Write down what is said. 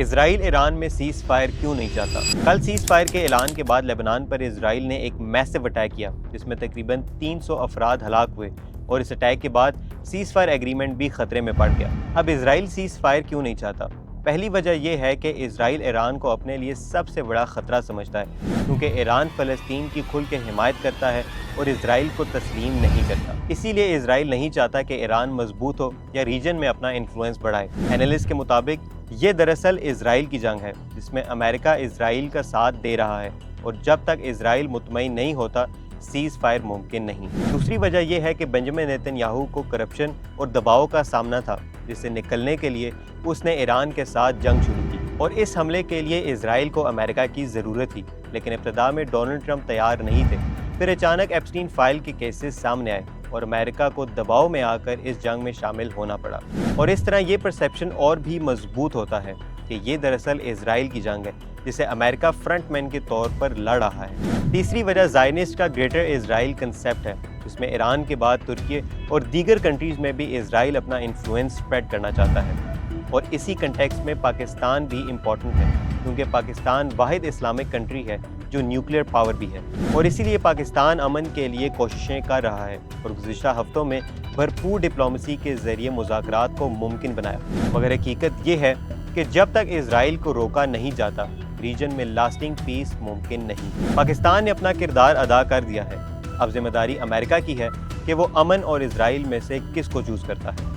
اسرائیل ایران میں cease fire کیوں نہیں چاہتا؟ کل سیز فائر کے اعلان کے بعد لیبنان پر اسرائیل نے ایک میسو اٹیک کیا جس میں تقریباً 300 افراد ہلاک ہوئے اور اس اٹیک کے بعد سیز فائر ایگریمنٹ بھی خطرے میں پڑ گیا۔ اب اسرائیل سیز فائر کیوں نہیں چاہتا؟ پہلی وجہ یہ ہے کہ اسرائیل ایران کو اپنے لیے سب سے بڑا خطرہ سمجھتا ہے، کیونکہ ایران فلسطین کی کھل کے حمایت کرتا ہے اور اسرائیل کو تسلیم نہیں کرتا۔ اسی لیے اسرائیل نہیں چاہتا کہ ایران مضبوط ہو یا ریجن میں اپنا انفلوئنس بڑھائے۔ اینالسٹ کے مطابق یہ دراصل اسرائیل کی جنگ ہے جس میں امریکہ اسرائیل کا ساتھ دے رہا ہے، اور جب تک اسرائیل مطمئن نہیں ہوتا سیز فائر ممکن نہیں۔ دوسری وجہ یہ ہے کہ بنجامن نیتن یاہو کو کرپشن اور دباؤ کا سامنا تھا، جس سے نکلنے کے لیے اس نے ایران کے ساتھ جنگ شروع کی، اور اس حملے کے لیے اسرائیل کو امریکہ کی ضرورت تھی، لیکن ابتدا میں ڈونلڈ ٹرمپ تیار نہیں تھے۔ پھر اچانک ایپسٹین فائل کے کیسز سامنے آئے اور امریکہ کو دباؤ میں آ کر اس جنگ میں شامل ہونا پڑا، اور اس طرح یہ پرسیپشن اور بھی مضبوط ہوتا ہے کہ یہ دراصل اسرائیل کی جنگ ہے جسے امریکہ فرنٹ مین کے طور پر لڑ رہا ہے۔ تیسری وجہ زائنسٹ کا گریٹر اسرائیل کنسیپٹ ہے، جس میں ایران کے بعد ترکی اور دیگر کنٹریز میں بھی اسرائیل اپنا انفلوئنس سپریڈ کرنا چاہتا ہے، اور اسی کنٹیکسٹ میں پاکستان بھی امپورٹنٹ ہے، کیونکہ پاکستان واحد اسلامک کنٹری ہے جو نیوکلیئر پاور بھی ہے، اور اسی لیے پاکستان امن کے لیے کوششیں کر رہا ہے اور گزشتہ ہفتوں میں بھرپور ڈپلومیسی کے ذریعے مذاکرات کو ممکن بنایا۔ مگر حقیقت یہ ہے کہ جب تک اسرائیل کو روکا نہیں جاتا ریجن میں لاسٹنگ پیس ممکن نہیں۔ پاکستان نے اپنا کردار ادا کر دیا ہے، اب ذمہ داری امریکہ کی ہے کہ وہ امن اور اسرائیل میں سے کس کو چوز کرتا ہے۔